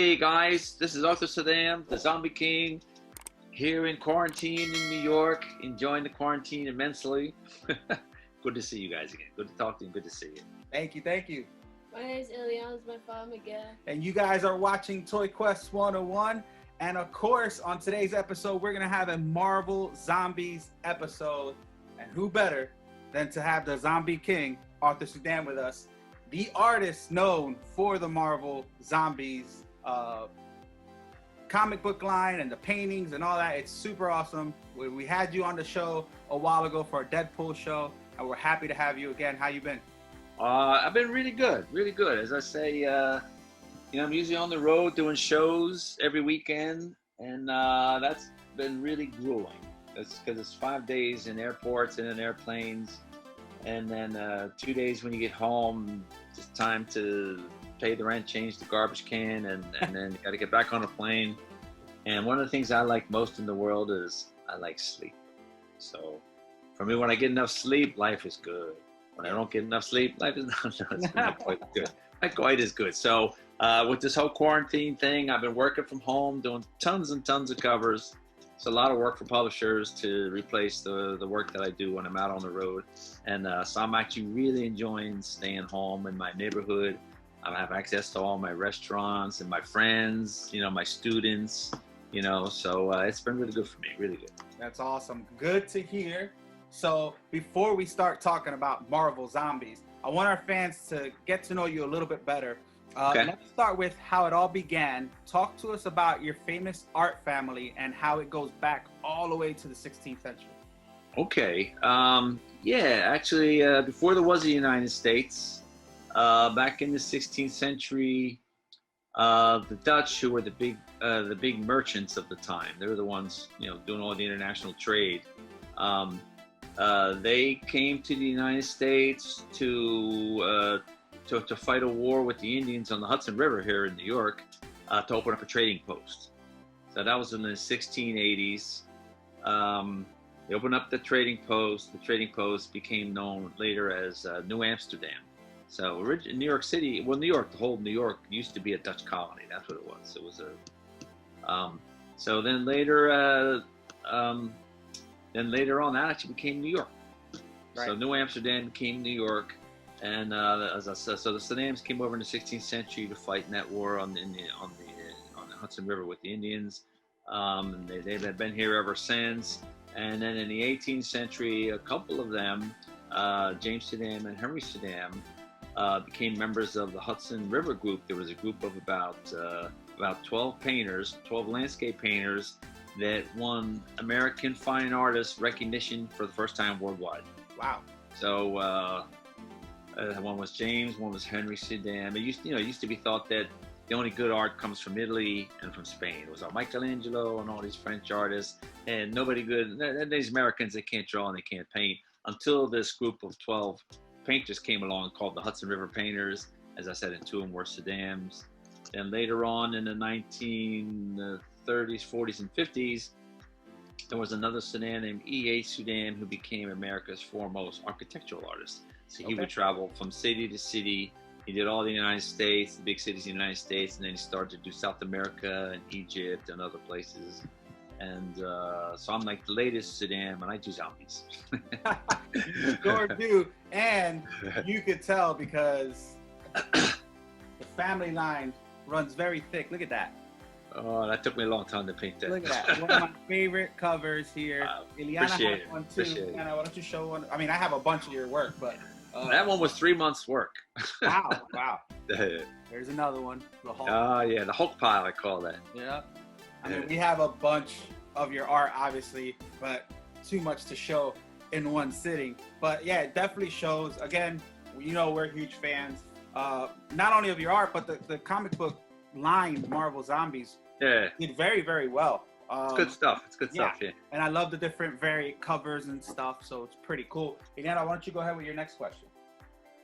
Hey guys, this is Arthur Suydam, the Zombie King, here in quarantine in New York, enjoying the quarantine immensely. Good to see you guys again. Good to talk to you. Good to see you. Thank you, thank you. My name is Ileana, it's my father Miguel. And you guys are watching Toy Quest 101. And of course, on today's episode, we're going to have a Marvel Zombies episode. And who better than to have the Zombie King, Arthur Suydam, with us, the artist known for the Marvel Zombies comic book line and the paintings and all that. It's super awesome. We had you on the show a while ago for a Deadpool show, and we're happy to have you again. How you been? I've been really good, really good. As I say, I'm usually on the road doing shows every weekend, and that's been really grueling. That's because it's 5 days in airports and in airplanes, and then 2 days when you get home, just time to pay the rent, change the garbage can, and then you got to get back on a plane. And one of the things I like most in the world is I like sleep. So for me, when I get enough sleep, life is good. When I don't get enough sleep, life is not quite good. Not quite as good. So with this whole quarantine thing, I've been working from home, doing tons and tons of covers. It's a lot of work for publishers to replace the work that I do when I'm out on the road. And so I'm actually really enjoying staying home in my neighborhood. I have access to all my restaurants and my friends, my students, so it's been really good for me, really good. That's awesome. Good to hear. So before we start talking about Marvel Zombies, I want our fans to get to know you a little bit better. Okay. Let's start with how it all began. Talk to us about your famous art family and how it goes back all the way to the 16th century. Okay. Actually, before there was a United States, back in the 16th century, the Dutch, who were the big merchants of the time, they were the ones, doing all the international trade. They came to the United States to fight a war with the Indians on the Hudson River here in New York, to open up a trading post. So that was in the 1680s. They opened up the trading post. The trading post became known later as New Amsterdam. So New York City, the whole New York used to be a Dutch colony. That's what it was. It was a. So then later on, that actually became New York. Right. So New Amsterdam became New York, and as I said, so the Suydams came over in the 16th century to fight in that war on the Hudson River with the Indians. And they've been here ever since. And then in the 18th century, a couple of them, James Suydam and Henry Suydam, became members of the Hudson River group. There was a group of about 12 painters, 12 landscape painters, that won American Fine Artist recognition for the first time worldwide. Wow. So one was James, one was Henry Suydam. It used to be thought that the only good art comes from Italy and from Spain. It was Michelangelo and all these French artists, and nobody good. These Americans, they can't draw and they can't paint, until this group of 12 painters came along called the Hudson River Painters. As I said, and two of them were Suydams. Then later on in the 1930s, 40s, and 50s, there was another Suydam named E.A. Suydam, who became America's foremost architectural artist. So he would travel from city to city. He did all the United States, the big cities in the United States, and then he started to do South America and Egypt and other places. And so I'm like the latest Suydam, and I do zombies. You sure do. And you could tell because the family line runs very thick. Look at that. Oh, that took me a long time to paint that. Look at that. One of my favorite covers here. Ileana Appreciate has one it. too. Appreciate it. Ileana, why don't you show one? I mean, I have a bunch of your work, but... that one was 3 months' work. Wow. There's another one. The Hulk. Oh, yeah, the Hulk pile, I call that. Yeah. I mean, we have a bunch of your art, obviously, but too much to show in one sitting. But yeah, it definitely shows. Again, we're huge fans, not only of your art, but the comic book line, Marvel Zombies, did very, very well. It's good stuff. It's good stuff, yeah. And I love the different varied covers and stuff, so it's pretty cool. Ileana, why don't you go ahead with your next question?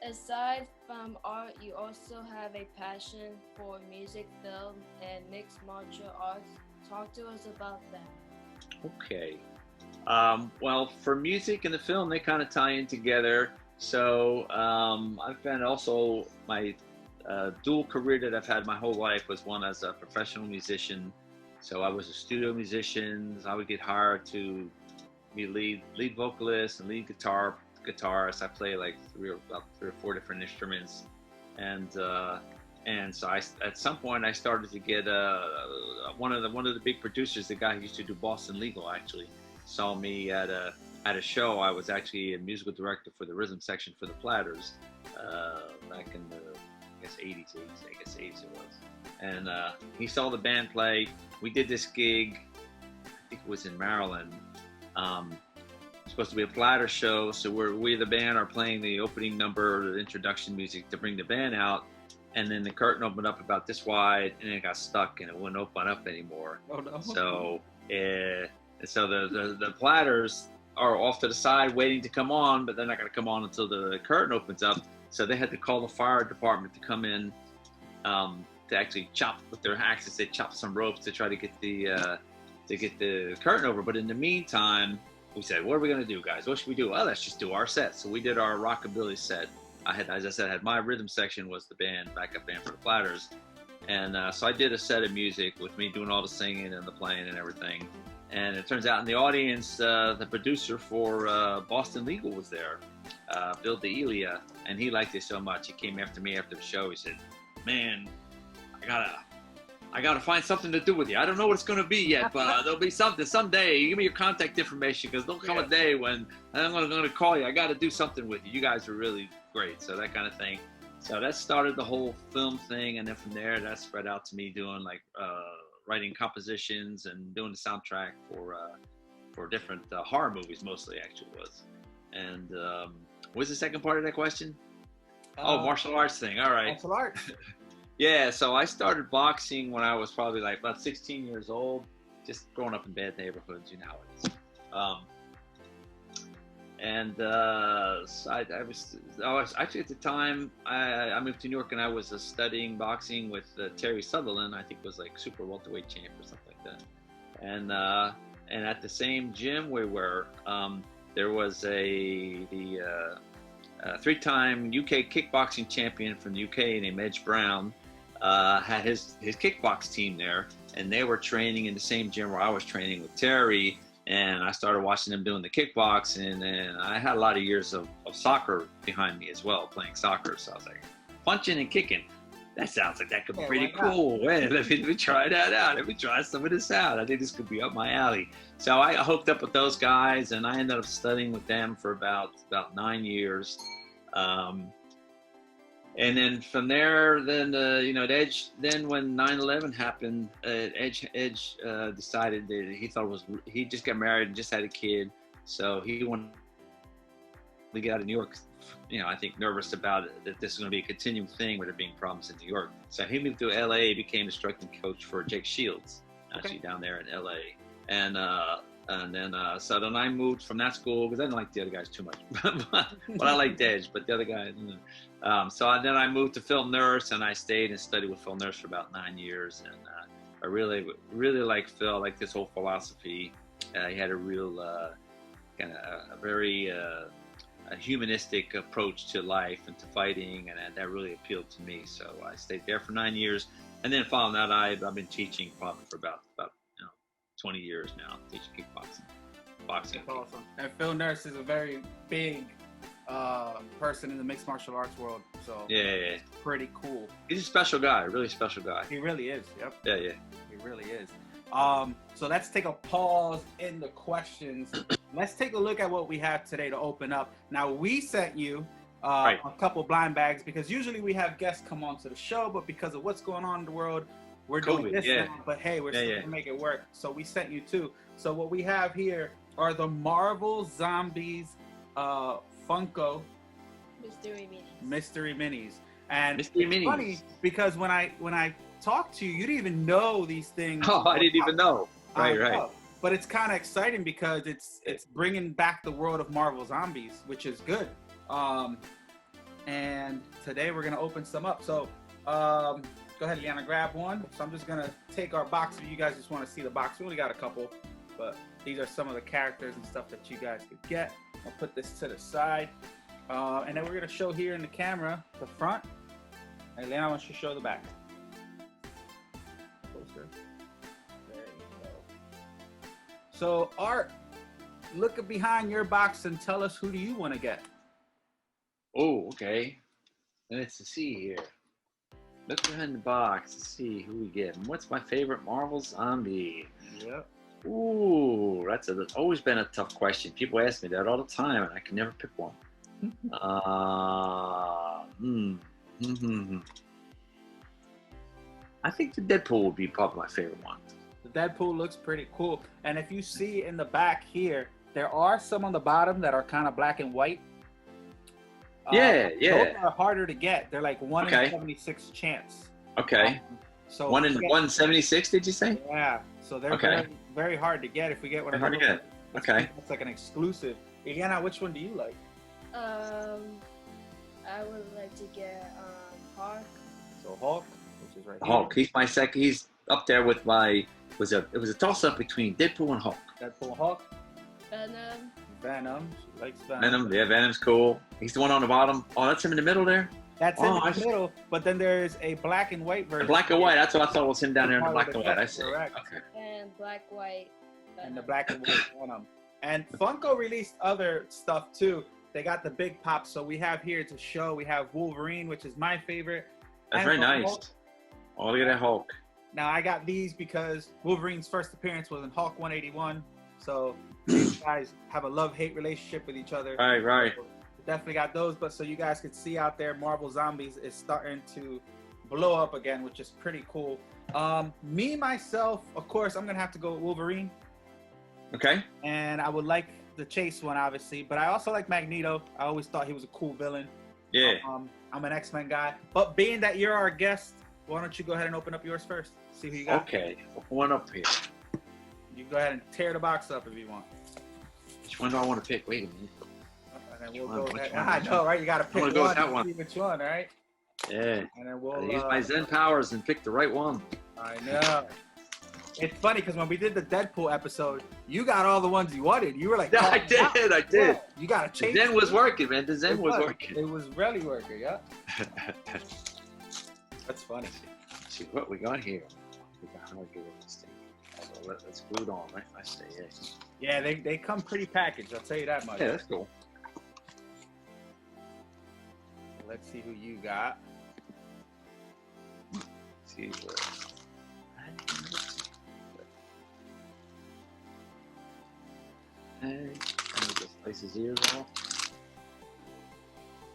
Aside from art, you also have a passion for music, film, and mixed martial arts. Talk to us about that. Okay. Well, for music and the film, they kind of tie in together. So I've been also dual career that I've had my whole life was one as a professional musician. So I was a studio musician. I would get hired to be lead vocalist and lead guitarist. I play like about three or four different instruments, and so at some point I started to get one of the big producers, the guy who used to do Boston Legal, actually saw me at a show. I was actually a musical director for the rhythm section for the Platters back in the I guess 80s it was, and he saw the band play. We did this gig, I think it was in Maryland. Supposed to be a Platter show, so we the band are playing the opening number, the introduction music to bring the band out, and then the curtain opened up about this wide, and it got stuck, and it wouldn't open up anymore. Oh no! So, so the Platters are off to the side waiting to come on, but they're not going to come on until the curtain opens up. So they had to call the fire department to come in to actually chop with their axes. They chopped some ropes to try to get the curtain over. But in the meantime, we said, what are we going to do, guys? What should we do? Well, let's just do our set. So we did our rockabilly set. As I said, I had my rhythm section was the band, backup band for the Platters. And so I did a set of music with me doing all the singing and the playing and everything. And it turns out in the audience, the producer for Boston Legal was there, Bill DeElia, and he liked it so much. He came after me after the show. He said, man, I gotta find something to do with you. I don't know what it's gonna be yet, but there'll be something someday. Give me your contact information, because there'll come a day when I'm gonna call you. I gotta do something with you. You guys are really great, so that kind of thing. So that started the whole film thing, and then from there, that spread out to me doing like writing compositions and doing the soundtrack for different horror movies, mostly actually was. And what's the second part of that question? Martial arts thing. All right. Martial arts. Yeah, so I started boxing when I was probably like about 16 years old, just growing up in bad neighborhoods, you know how it is. So I was actually at the time I moved to New York, and I was studying boxing with Terry Sutherland. I think it was like super welterweight champ or something like that. And at the same gym we were, there was the three-time UK kickboxing champion from the UK named Edge Brown. Had his kickbox team there, and they were training in the same gym where I was training with Terry. And I started watching them doing the kickboxing, and I had a lot of years of soccer behind me as well, playing soccer. So I was like, punching and kicking, that sounds like that could be pretty cool. Well, let me try that out. Let me try some of this out. I think this could be up my alley. So I hooked up with those guys, and I ended up studying with them for about 9 years. And then from there, then Edge. Then when 9/11 happened, Edge decided that he just got married and just had a kid, so he wanted to get out of New York. I think nervous about it, that this is going to be a continuing thing with there being problems in New York. So he moved to LA, became a strength coach for Jake Shields, actually down there in LA, and then so then I moved from that school because I didn't like the other guys too much, but I liked Edge, but the other guys. So then I moved to Phil Nurse, and I stayed and studied with Phil Nurse for about 9 years, and I really like Phil, like this whole philosophy. He had a real kind of a very a humanistic approach to life and to fighting, and that really appealed to me. So I stayed there for 9 years, and then following that, I've been teaching probably for about 20 years now, teaching kickboxing, boxing. That's awesome. And Phil Nurse is a very big person in the mixed martial arts world, so yeah, pretty cool. He's a special guy, a really special guy. He really is. Yep. Yeah. He really is. So let's take a pause in the questions. Let's take a look at what we have today to open up. Now, we sent you a couple blind bags because usually we have guests come on to the show, but because of what's going on in the world, we're doing this now. But hey, we're still gonna make it work. So we sent you two. So what we have here are the Marvel Zombies Funko Mystery Minis. And it's funny because when I talked to you, you didn't even know these things. Oh, I didn't even know. Right. But it's kind of exciting because it's bringing back the world of Marvel Zombies, which is good. And today we're gonna open some up. So go ahead, Liana, grab one. So I'm just gonna take our box. If you guys just want to see the box, we only got a couple, but these are some of the characters and stuff that you guys could get. I'll put this to the side, and then we're gonna show here in the camera the front, And then I want you to show the back. Closer. There you go. So, Art, look behind your box and tell us, who do you want to get? Oh, okay. Let's see here. Look behind the box to see who we get. And what's my favorite Marvel zombie? Yep. Ooh, that's always been a tough question. People ask me that all the time, and I can never pick one. I think the Deadpool would be probably my favorite one. The Deadpool looks pretty cool. And if you see in the back here, there are some on the bottom that are kind of black and white. Yeah. Those are harder to get. They're like 1 in 76 chance. Okay. So 1 in 176, did you say? Yeah. So they're very, very hard to get if we get one of those. Hard to get. Okay. It's like an exclusive. Ileana, which one do you like? I would like to get Hawk. So Hulk, which is right here. Hulk. He's my second. He's up there with my. It was a toss up between Deadpool and Hulk. Deadpool, Hulk. Venom. She likes Venom. Venom. Yeah, Venom's cool. He's the one on the bottom. Oh, that's him in the middle there. That's in the middle, but then there's a black and white version. The black and white. That's what I thought was him down there in the black and white. I see. Correct. Okay. And black, white. Venom. And the black and white Venom. And Funko released other stuff too. They got the big pop. So we have here to show. We have Wolverine, which is my favorite. That's very nice. Hulk. Oh, look at that Hulk. Now I got these because Wolverine's first appearance was in Hulk 181. So these guys have a love-hate relationship with each other. Right. So definitely got those. But so you guys can see out there, Marvel Zombies is starting to blow up again, which is pretty cool. Me, myself, of course, I'm going to have to go with Wolverine. Okay. And I would like the Chase one, obviously. But I also like Magneto. I always thought he was a cool villain. Yeah. I'm an X-Men guy. But being that you're our guest, why don't you go ahead and open up yours first? See who you got. Okay. Open one up here. You go ahead and tear the box up if you want. Which one do I want to pick? Wait a minute. And then we'll go ahead. I know, right? You got to pick one. Go with that one. See which one, right? Yeah. And then we'll use my Zen powers and pick the right one. I know. It's funny because when we did the Deadpool episode, you got all the ones you wanted. You were like, yeah, I did. Yeah, you got to change. The Zen was working, man. The Zen was working. It was really working, yeah. That's funny. Let's see what we got here. We got how to do this thing. So let's glue it on, right? I say, yeah. Yeah, they come pretty packaged. I'll tell you that much. Yeah, that's cool. Let's see who you got. Let's see what. Hey, just place his ears off.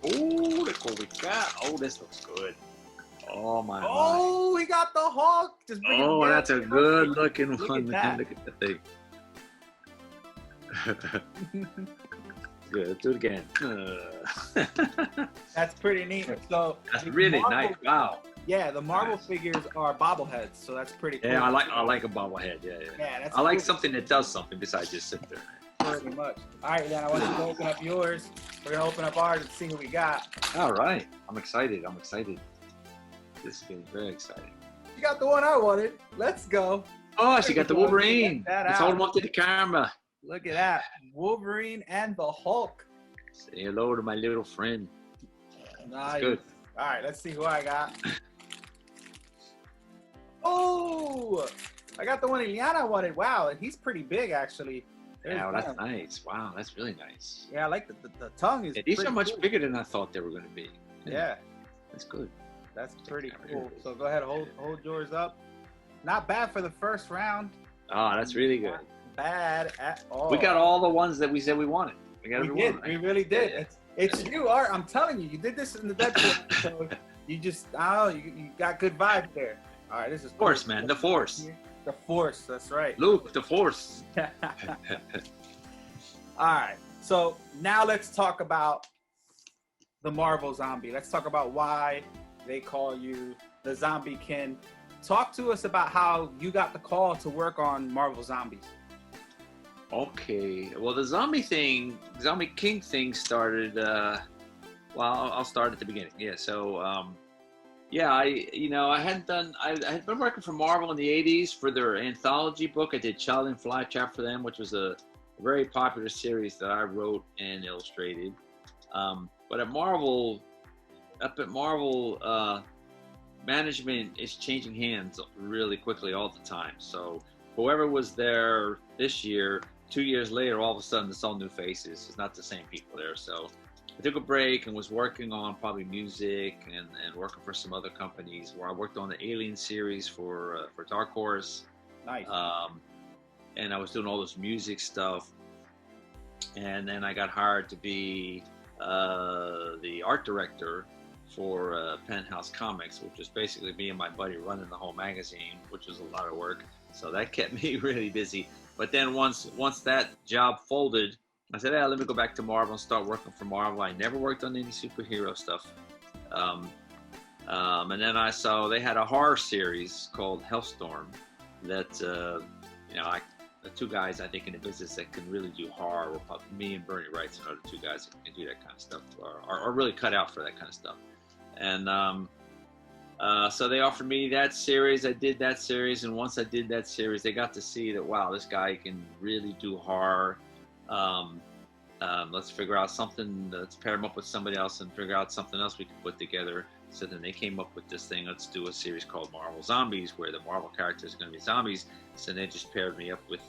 Oh, look what we got. Oh, this looks good. Oh my. Oh, we got the Hulk. Just bring oh, that's a good looking one. Look at the thing. Good. Let's do it again. That's pretty neat. So that's really nice. Wow. Yeah, the Marvel figures are bobbleheads, so that's pretty cool. Yeah, I like a bobblehead. Yeah. Yeah, I like something that does something besides just sit there. Pretty much. All right, then I want you to open up yours. We're gonna open up ours and see who we got. All right. I'm excited. This is getting very exciting. You got the one I wanted. Let's go. Oh, she got the Wolverine. Let's hold him up to the camera. Look at that. Wolverine and the Hulk. Say hello to my little friend. Nice. That's good. All right, let's see who I got. Oh, I got the one Ileana wanted. Wow, he's pretty big, actually. Yeah, well, that's nice. Wow, that's really nice. Yeah, I like the tongue is. Yeah, these are much cool. bigger than I thought they were going to be. Yeah. That's good. That's pretty cool. So go ahead, hold yours up. Not bad for the first round. Oh, that's really good. Not bad at all. We got all the ones that we said we wanted. We got everyone. Right? We really did. Yeah. It's you, Art. I'm telling you, you did this in the Deadpool episode. You just, you got good vibes there. All right, this is Force, man. The Force. The Force. That's right. Luke, the Force. All right. So now let's talk about the Marvel Zombie. Let's talk about why they call you the Zombie King. Talk to us about how you got the call to work on Marvel Zombies. Okay. Well, the Zombie King thing started. Well, I'll start at the beginning. Yeah. So, yeah, I had been working for Marvel in the '80s for their anthology book. I did Child and Flytrap for them, which was a very popular series that I wrote and illustrated. But up at Marvel, management is changing hands really quickly all the time. So whoever was there this year, 2 years later, all of a sudden it's all new faces. It's not the same people there. So I took a break and was working on probably music and working for some other companies where I worked on the Alien series for Dark Horse. Nice. And I was doing all this music stuff. And then I got hired to be the art director for Penthouse Comics, which was basically me and my buddy running the whole magazine, which was a lot of work. So that kept me really busy. But then once that job folded, I said, let me go back to Marvel and start working for Marvel. I never worked on any superhero stuff. And then I saw they had a horror series called Hellstorm that, the two guys I think in the business that can really do horror were probably me and Bernie Wright, are the two guys that can do that kind of stuff, are really cut out for that kind of stuff. And so they offered me that series. I did that series, and once I did that series, they got to see that, wow, this guy can really do horror. Let's figure out something, let's pair him up with somebody else and figure out something else we can put together. So then they came up with this thing, let's do a series called Marvel Zombies, where the Marvel characters are going to be zombies. So they just paired me up with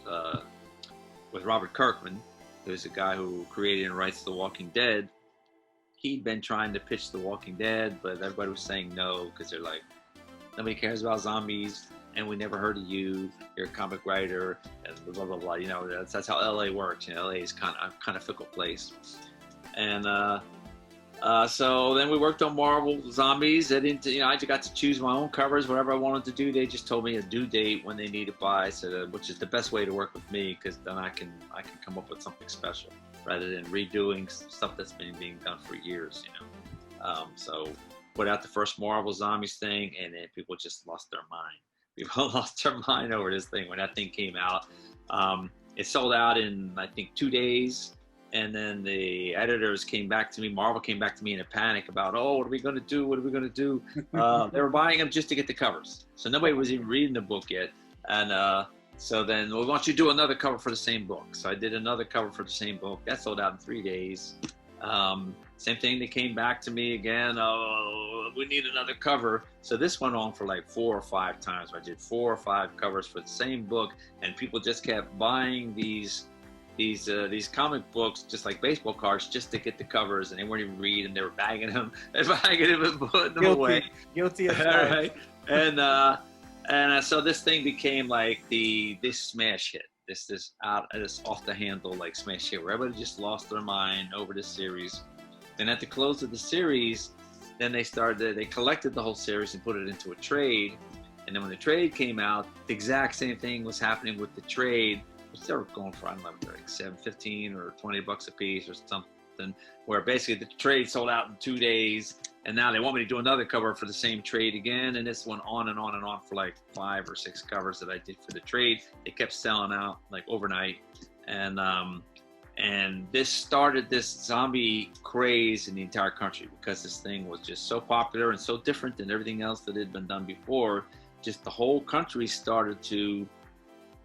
Robert Kirkman, who's a guy who created and writes The Walking Dead. He'd been trying to pitch The Walking Dead, but everybody was saying no, because they're like, nobody cares about zombies, and we never heard of you. You're a comic writer, and blah, blah, blah. That's how LA works. LA is kind of fickle place. And so then we worked on Marvel Zombies. I just got to choose my own covers, whatever I wanted to do. They just told me a due date when they needed by, so which is the best way to work with me, because then I can come up with something special rather than redoing stuff that's been being done for years. So put out the first Marvel Zombies thing, and then people just lost their mind. People lost their mind over this thing when that thing came out. It sold out in, I think, 2 days. And then the editors came back to me, Marvel came back to me in a panic about, what are we going to do? What are we going to do? They were buying them just to get the covers. So nobody was even reading the book yet. And so then, why don't you do another cover for the same book? So I did another cover for the same book. That sold out in 3 days. Same thing, they came back to me again, we need another cover. So this went on for like 4 or 5 times. I did 4 or 5 covers for the same book, and people just kept buying these comic books, just like baseball cards, just to get the covers, and they weren't even reading. They were bagging them and putting them away. Guilty of right? And so this thing became like this smash hit, this off the handle like smash hit, where everybody just lost their mind over this series. Then at the close of the series, then they collected the whole series and put it into a trade. And then when the trade came out, the exact same thing was happening with the trade. They were going for, I don't know, like $15 or $20 a piece or something, where basically the trade sold out in 2 days, and now they want me to do another cover for the same trade again, and this went on and on and on for like 5 or 6 covers that I did for the trade. It kept selling out like overnight, and this started this zombie craze in the entire country, because this thing was just so popular and so different than everything else that had been done before. Just the whole country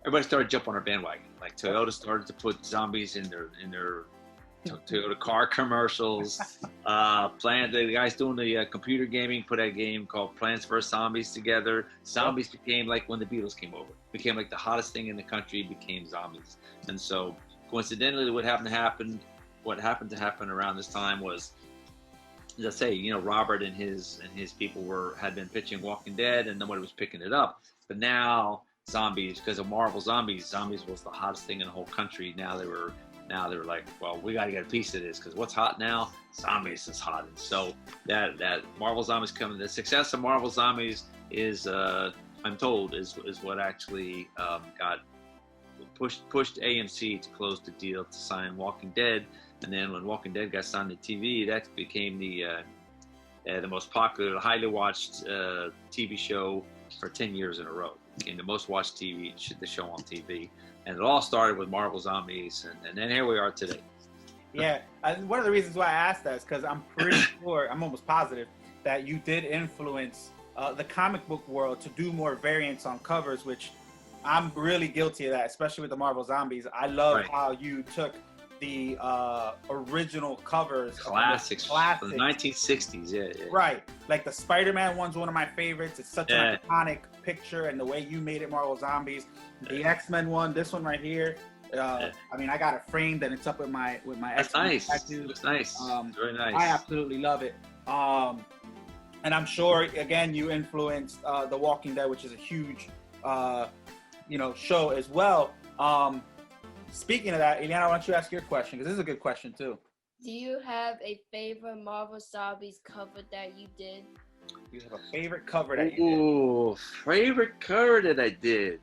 everybody started jumping on our bandwagon. Like Toyota started to put zombies in their Toyota car commercials. The guys doing the computer gaming put a game called Plants vs. Zombies together. Zombies became like when the Beatles came over. Became like the hottest thing in the country, became zombies. And so coincidentally, what happened to happen around this time was, let's say, Robert and his people had been pitching Walking Dead, and nobody was picking it up. But now zombies, because of Marvel Zombies was the hottest thing in the whole country. Now they were like, well, we got to get a piece of this, because what's hot now? Zombies is hot. And so that Marvel Zombies coming, the success of Marvel Zombies is, I'm told, is what actually got pushed AMC to close the deal to sign Walking Dead. And then when Walking Dead got signed to TV, that became the most popular, highly watched TV show for 10 years in a row. Became the most watched the show on TV, and it all started with Marvel Zombies, and then here we are today. Yeah, one of the reasons why I asked that is because I'm pretty sure, I'm almost positive, that you did influence the comic book world to do more variants on covers, which I'm really guilty of that, especially with the Marvel Zombies. I love how you took the original covers. Classics. From the 1960s. Yeah, yeah. Right. Like the Spider-Man one's one of my favorites. It's such an iconic picture, and the way you made it, Marvel Zombies. The X-Men one, this one right here. I mean, I got it framed and it's up with my That's X-Men nice. tattoo. It looks nice. Very nice. I absolutely love it. And I'm sure again you influenced The Walking Dead, which is a huge show as well. Speaking of that, Ileana, why don't you ask your question, because this is a good question too. Do you have a favorite Marvel Zombies cover that you did? You have a favorite cover that you did? Ooh, favorite cover that I did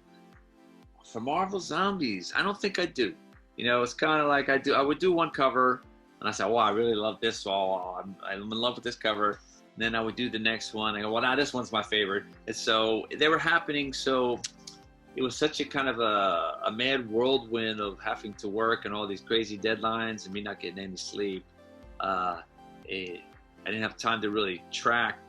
for Marvel Zombies? I don't think I do. It's kind of like I would do one cover, and I said, "Wow, I really love this, so I'm in love with this cover." And then I would do the next one. I go, "Well, now this one's my favorite." And so they were happening. So it was such a kind of a mad whirlwind of having to work and all these crazy deadlines and me not getting any sleep. I didn't have time to really track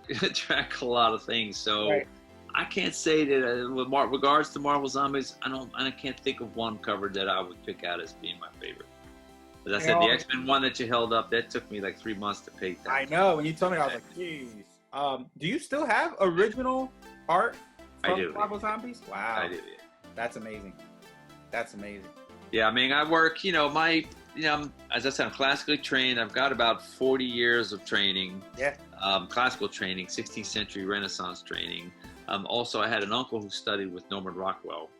a lot of things. So Right. I can't say that with regards to Marvel Zombies, I can't think of one cover that I would pick out as being my favorite. As I said, the X-Men one that you held up, that took me like 3 months to paint that. I know. When you told me, I was like, "Geez." Do you still have original art from I do. Marvel Zombies? Wow. I do, yeah. That's amazing. That's amazing. Yeah, I mean, I work, as I said, I'm classically trained. I've got about 40 years of training. Yeah. Classical training, 16th century Renaissance training. Also, I had an uncle who studied with Norman Rockwell.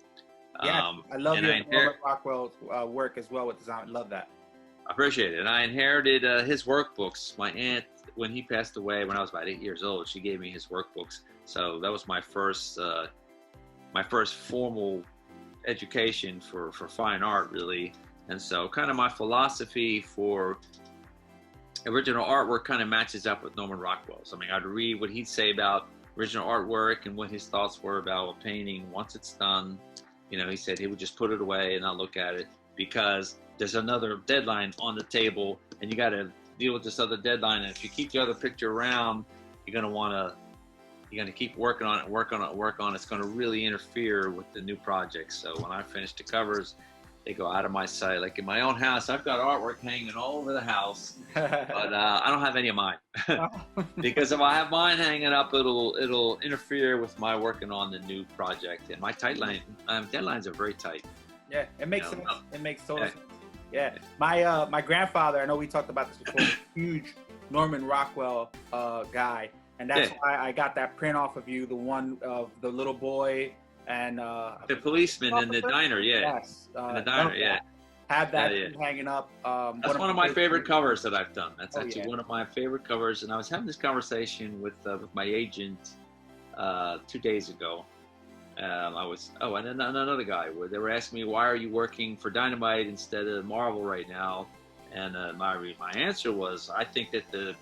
Yeah, I love Norman Rockwell's work as well with design. Love that. I appreciate it. And I inherited his workbooks. My aunt, when he passed away, when I was about 8 years old, she gave me his workbooks. So that was my first formal education for fine art, really. And so kind of my philosophy for original artwork kind of matches up with Norman Rockwell's. I mean, I'd read what he'd say about original artwork and what his thoughts were about a painting once it's done. He said he would just put it away and not look at it because there's another deadline on the table and you got to deal with this other deadline. And if you keep the other picture around, you're going to keep working on it. It's going to really interfere with the new project. So when I finish the covers, they go out of my sight. Like in my own house, I've got artwork hanging all over the house, but I don't have any of mine because if I have mine hanging up, it'll interfere with my working on the new project. And my deadlines are very tight. Yeah, it makes sense. It makes total sense. Yeah, my grandfather. I know we talked about this before. Huge Norman Rockwell guy. And that's why I got that print off of you, the one of the little boy and the policeman in the diner, Yes, in the diner, Have that hanging up. That's one of my favorite covers that I've done. That's actually one of my favorite covers. And I was having this conversation with my agent 2 days ago. And then another guy where they were asking me, "Why are you working for Dynamite instead of Marvel right now?" And my answer was, I think that the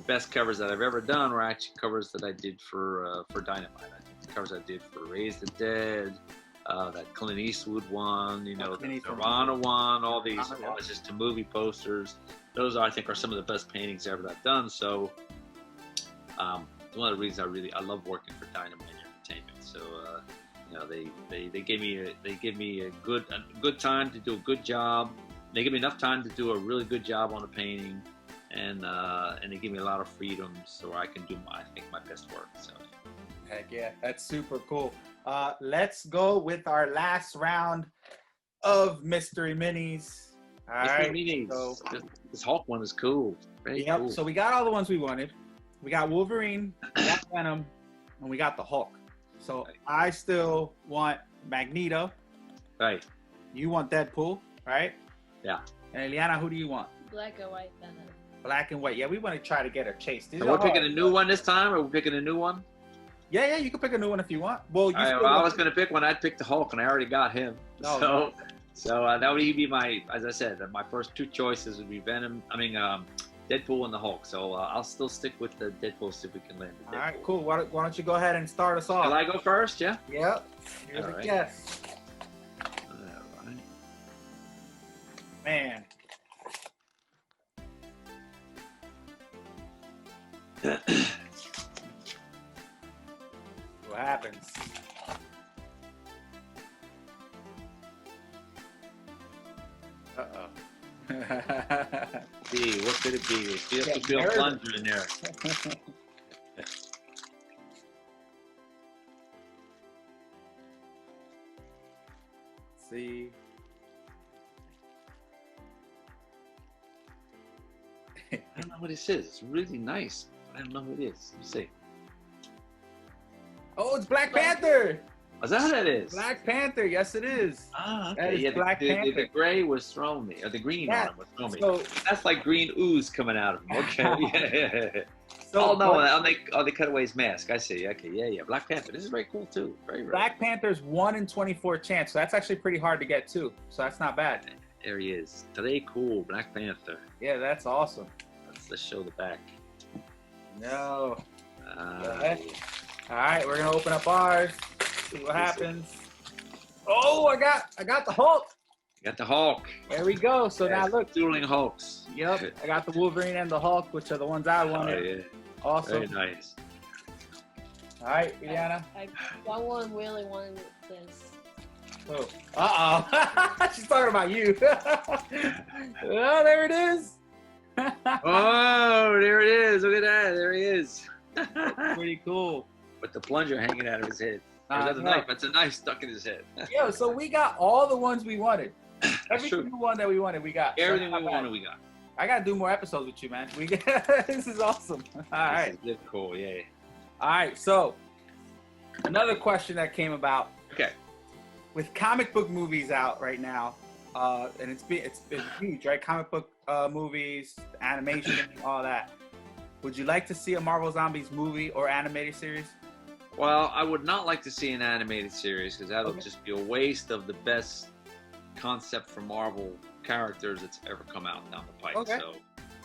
best covers that I've ever done were actually covers that I did for Dynamite. I think the covers I did for Raise the Dead, that Clint Eastwood one, the Nirvana one, all these just to movie posters. Those I think are some of the best paintings ever I've done. So one of the reasons I love working for Dynamite Entertainment. So they give me a good time to do a good job. They give me enough time to do a really good job on a painting. And they give me a lot of freedom so I can do my best work. So heck yeah, that's super cool. Let's go with our last round of mystery minis. All right, minis. So this Hulk one is cool. Very cool. So we got all the ones we wanted. We got Wolverine, we got Venom, and we got the Hulk. So I still want Magneto. Right. You want Deadpool, right? Yeah. And Eliana, who do you want? Black and white Venom. Black and white. Yeah, we want to try to get a chase. We're picking a new one this time, or we're picking a new one? Yeah, you can pick a new one if you want. Well, I was going to pick one. I'd pick the Hulk, and I already got him. So that would be as I said, my first two choices would be Deadpool and the Hulk. So I'll still stick with the Deadpool, see if we can land the Deadpool. All right, cool. Why don't you go ahead and start us off? Shall I go first? Yeah? Yep. Here's a guess. All right. Man. What happens? Uh-oh. See, what could it be? There Yeah, could be a nervous. plunger in there. See. I don't know what this is. It's really nice. I don't know what it is. Let me see. Oh, it's Black Panther. Oh, is that what that is? Black Panther. Yes, it is. Ah, That okay. is Yeah, Black the Panther. gray was thrown me, or the green Yeah, on him was thrown me. So, That's like green ooze coming out of him. Okay. Yeah. so Oh no! but They cut away his mask. I see. Okay. Yeah. Black Panther. This is very cool too. Very. Black Panther's 1 in 24 chance. So that's actually pretty hard to get too. So that's not bad. There he is. Today, cool. Black Panther. Yeah, that's awesome. Let's show the back. No. Yeah. All right, we're gonna open up ours. See what happens. Oh, I got the Hulk. You got the Hulk. There we go. So now look. Dueling Hulks. Yep, I got the Wolverine and the Hulk, which are the ones I wanted. Oh, yeah. Awesome. Very nice. All right, Ileana. Someone really wanted this. Oh. Uh-oh. She's talking about you. Oh, there it is. Oh, there it is. Look at that. There he is. Pretty cool. With the plunger hanging out of his head. Or is that a no. knife? That's a knife stuck in his head. Yo, so we got all the ones we wanted. Every true. single one that we wanted, we got. Everything So we not bad. wanted, we got. I gotta do more episodes with you, man. This is awesome. All right. This is cool. Yeah. All right. So another question that came about Okay. with comic book movies out right now, and it's been huge, right? Comic book movies, animation, all that. Would you like to see a Marvel Zombies movie or animated series? Well, I would not like to see an animated series because that'll just be a waste of the best concept for Marvel characters that's ever come out down the pipe. Okay. So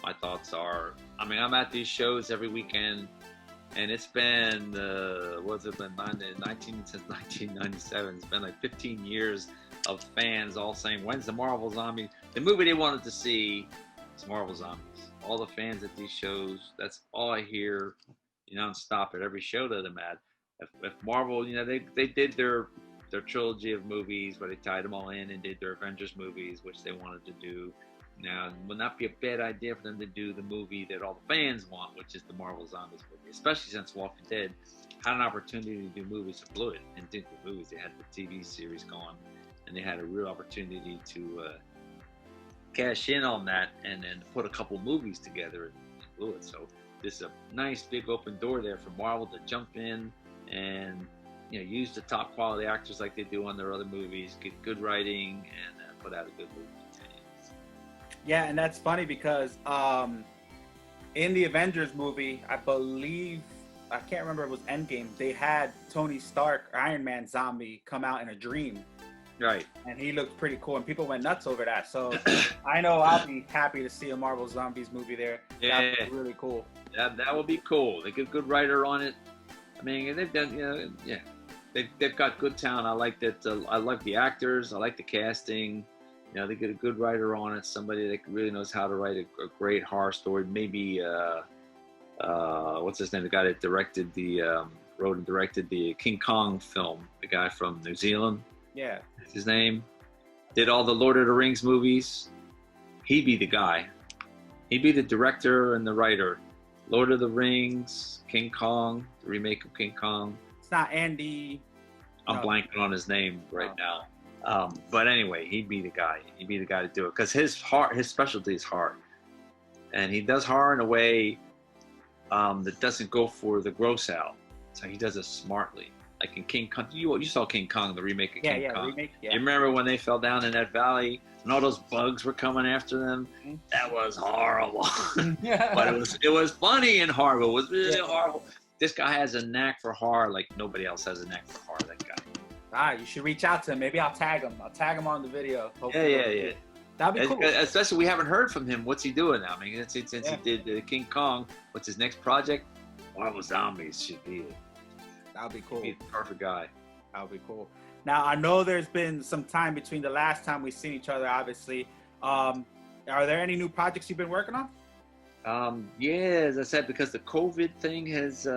my thoughts are, I mean, I'm at these shows every weekend, and it's been, what's it been, since 1997. It's been like 15 years of fans all saying, when's the Marvel Zombie? The movie they wanted to see is Marvel Zombies. All the fans at these shows, that's all I hear, nonstop at every show that I'm at. If Marvel, they did their trilogy of movies where they tied them all in and did their Avengers movies, which they wanted to do. Now, it would not be a bad idea for them to do the movie that all the fans want, which is the Marvel Zombies movie, especially since Walking Dead had an opportunity to do movies and blew it and did the movies. They had the TV series going, and they had a real opportunity to cash in on that and then put a couple movies together and blew it. So this is a nice big open door there for Marvel to jump in and use the top quality actors like they do on their other movies, get good writing, and put out a good movie. Yeah, and that's funny because in the Avengers movie, I believe, I can't remember if it was Endgame, they had Tony Stark, Iron Man zombie, come out in a dream. Right. And he looked pretty cool, and people went nuts over that. So I know I'll be happy to see a Marvel Zombies movie there. Yeah. That'd be really cool. That would be cool. They get a good writer on it. I mean, they've done, they've got good talent. I like that. I like the actors. I like the casting. They get a good writer on it. Somebody that really knows how to write a great horror story. Maybe what's his name? The guy that wrote and directed the King Kong film. The guy from New Zealand. Yeah. That's his name. Did all the Lord of the Rings movies. He'd be the guy. He'd be the director and the writer. Lord of the Rings, King Kong, the remake of King Kong. It's not Andy. I'm blanking on his name right now. But anyway, he'd be the guy. He'd be the guy to do it because his specialty is horror, and he does horror in a way that doesn't go for the gross out. So he does it smartly. Like in King Kong, you saw King Kong, the remake of King Kong. Remake, yeah. You remember when they fell down in that valley and all those bugs were coming after them? Mm-hmm. That was horrible. But it was funny and horrible. It was really horrible. This guy has a knack for horror like nobody else has a knack for horror. That guy. You should reach out to him. Maybe I'll tag him. I'll tag him on the video. Yeah. That'd be cool. Especially we haven't heard from him. What's he doing now? I mean, since he did King Kong, what's his next project? Marvel Zombies should be it. That'd be cool. He'd be the perfect guy. That would be cool. Now, I know there's been some time between the last time we've seen each other, obviously. Are there any new projects you've been working on? Yeah, as I said, because the COVID thing is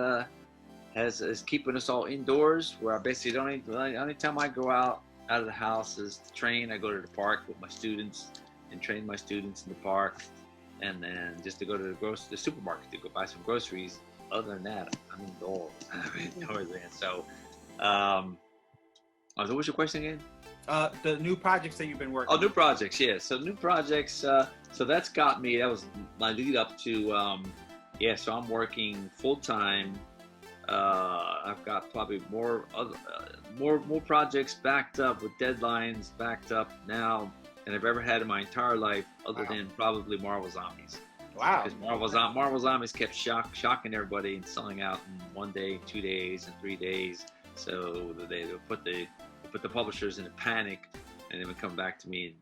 keeping us all indoors, where I basically the only time I go out of the house is to train. I go to the park with my students, and train my students in the park, and then just to go to the supermarket to go buy some groceries. Other than that, I'm indoors. I'm indoors, man. So, what was your question again? The new projects that you've been working on. New projects, yeah. So new projects. So that's got me. That was my lead up to. So I'm working full time. I've got probably more projects backed up with deadlines backed up now than I've ever had in my entire life, other than probably Marvel Zombies. Wow. Because Marvel Zombies kept shocking everybody and selling out in 1 day, 2 days, and 3 days. So they put the publishers in a panic, and they would come back to me and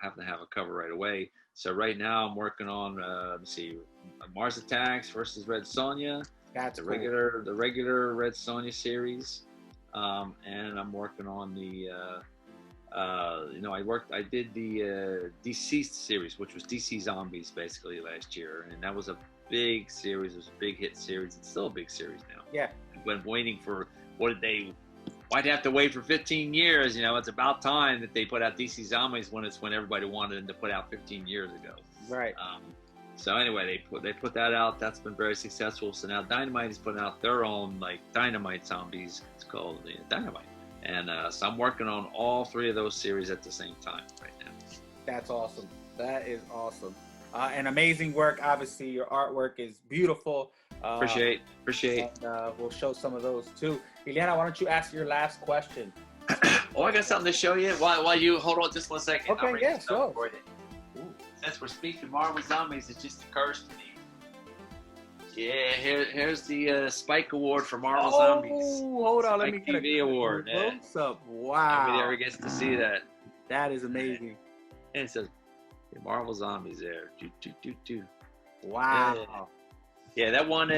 have to have a cover right away. So right now I'm working on let's see, Mars Attacks versus Red Sonja. That's the regular Red Sonja series, and I'm working on the I did the Deceased series, which was DC Zombies basically last year, and that was a big series. It was a big hit series. It's still a big series now. Yeah. I've been waiting for why'd they have to wait for 15 years? It's about time that they put out DC Zombies when everybody wanted them to put out 15 years ago. Right. So anyway, they put that out. That's been very successful. So now Dynamite is putting out their own Dynamite Zombies. It's called Dynamite. And so I'm working on all 3 of those series at the same time right now. That's awesome. That is awesome. And amazing work. Obviously, your artwork is beautiful. Appreciate. And we'll show some of those too. Ileana, why don't you ask your last question? I got something to show you. While you hold on just 1 second. Okay, yeah, sure. Since we're speaking Marvel Zombies, it just occurs to me. Yeah, here's the Spike Award for Marvel Zombies. Oh, hold on, let me get a TV award. close up. Wow. Nobody ever gets to see that. That is amazing. And it says Marvel Zombies there. Wow. Yeah, that won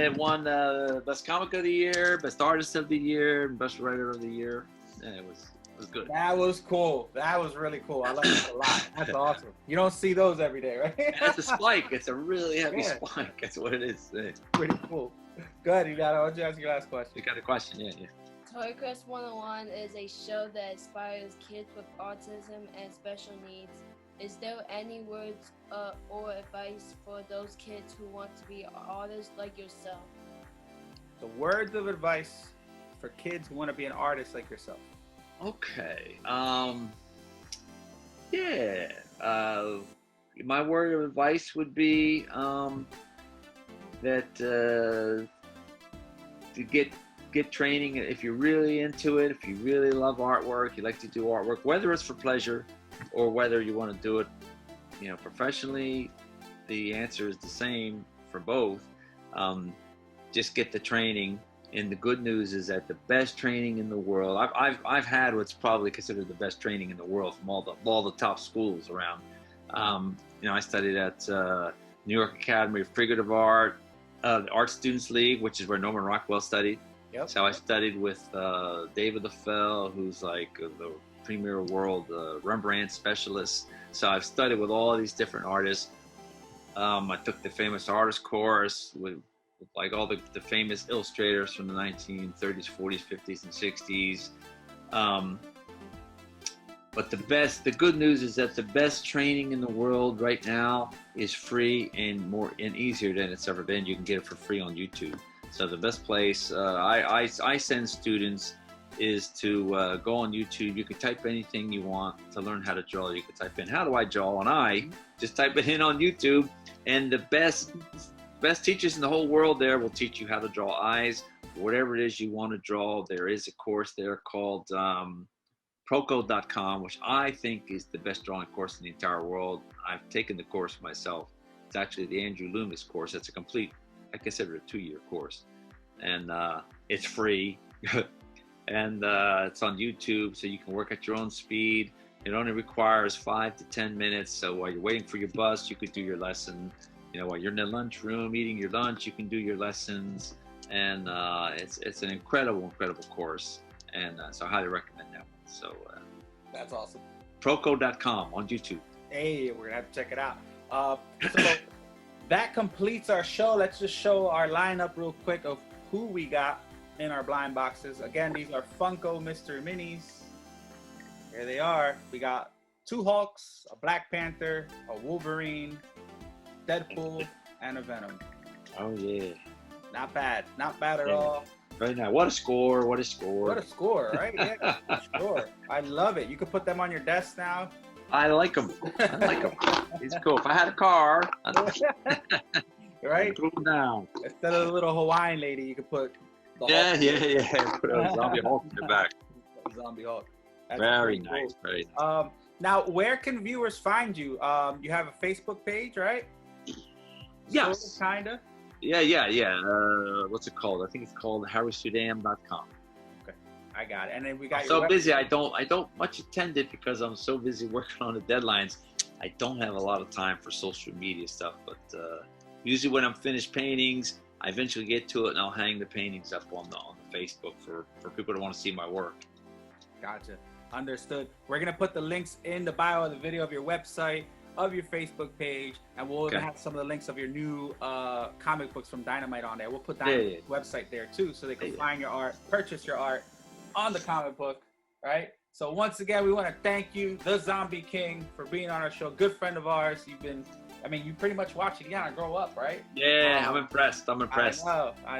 Best Comic of the Year, Best Artist of the Year, and Best Writer of the Year. Yeah, it was good. That was cool. That was really cool. I like it a lot. That's awesome. You don't see those every day, right? Yeah, that's a spike. It's a really heavy spike. That's what it is. Pretty cool. Go ahead, Ileana. Why don't you ask your last question? You got a question? Yeah. Toy Quest 101 is a show that inspires kids with autism and special needs. Is there any words or advice for those kids who want to be artists like yourself? The words of advice for kids who want to be an artist like yourself. Okay. My word of advice would be that to get training if you're really into it, if you really love artwork, you like to do artwork, whether it's for pleasure or whether you want to do it, professionally. The answer is the same for both. Just get the training. And the good news is that the best training in the world, I've had what's probably considered the best training in the world from all the top schools around. I studied at New York Academy of Figurative Art, the Art Students League, which is where Norman Rockwell studied. Yep. So I studied with David LaFell, who's like the premier world Rembrandt specialist. So I've studied with all these different artists. I took the famous artist course with like all the famous illustrators from the 1930s, 40s, 50s, and 60s. But the good news is that the best training in the world right now is free and easier than it's ever been. You can get it for free on YouTube. So the best place I send students is to go on YouTube. You can type anything you want to learn how to draw. You can type in, how do I draw an eye? Just type it in on YouTube, and the best teachers in the whole world there will teach you how to draw eyes, whatever it is you want to draw. There is a course there called Proco.com, which I think is the best drawing course in the entire world. I've taken the course myself. It's actually the Andrew Loomis course. It's a complete, I consider it a 2-year course. And it's free. And it's on YouTube, so you can work at your own speed. It only requires 5 to 10 minutes. So while you're waiting for your bus, you could do your lesson. While you're in the lunchroom eating your lunch, you can do your lessons, and it's an incredible course, and so I highly recommend that one. So that's awesome. Proco.com on YouTube. Hey, we're gonna have to check it out. So that completes our show. Let's just show our lineup real quick of who we got in our blind boxes. Again, these are Funko Mystery Minis. Here they are. We got 2 Hulks, a Black Panther, a Wolverine, Deadpool, and a Venom. Oh yeah. Not bad. Not bad at all. Right now, what a score! What a score! What a score, right? Yeah, sure. I love it. You could put them on your desk now. I like them. I like them. It's cool. If I had a car, Right? I'd put them down. Instead of the little Hawaiian lady, you could put the Yeah. Put a zombie Hulk in the back. Zombie Hulk. That's Very pretty nice. cool. Very nice. Now, where can viewers find you? You have a Facebook page, right? Yes. Sort of, kinda. Yeah. What's it called? I think it's called harrysudam.com. Okay, I got it. And then we got I'm your so busy. I don't much attend it because I'm so busy working on the deadlines. I don't have a lot of time for social media stuff. But usually when I'm finished paintings, I eventually get to it and I'll hang the paintings up on the Facebook for people to want to see my work. Gotcha. Understood. We're gonna put the links in the bio of the video of your website, of your Facebook page, and we'll even have some of the links of your new comic books from Dynamite on there. We'll put Dynamite's website there too, so they can find your art, purchase your art on the comic book, right? So once again, we want to thank you, the Zombie King, for being on our show. Good friend of ours. You've been, I mean, you pretty much watch Ileana grow up, right? Yeah, I'm impressed. I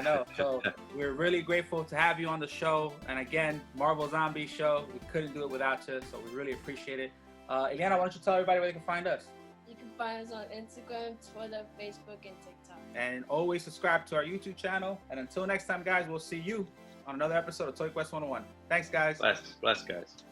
know. So we're really grateful to have you on the show. And again, Marvel Zombie Show. We couldn't do it without you, so we really appreciate it. Ileana, why don't you tell everybody where they can find us? You can find us on Instagram, Twitter, Facebook, and TikTok. And always subscribe to our YouTube channel. And until next time, guys, we'll see you on another episode of Toy Quest 101. Thanks, guys. Bless, guys.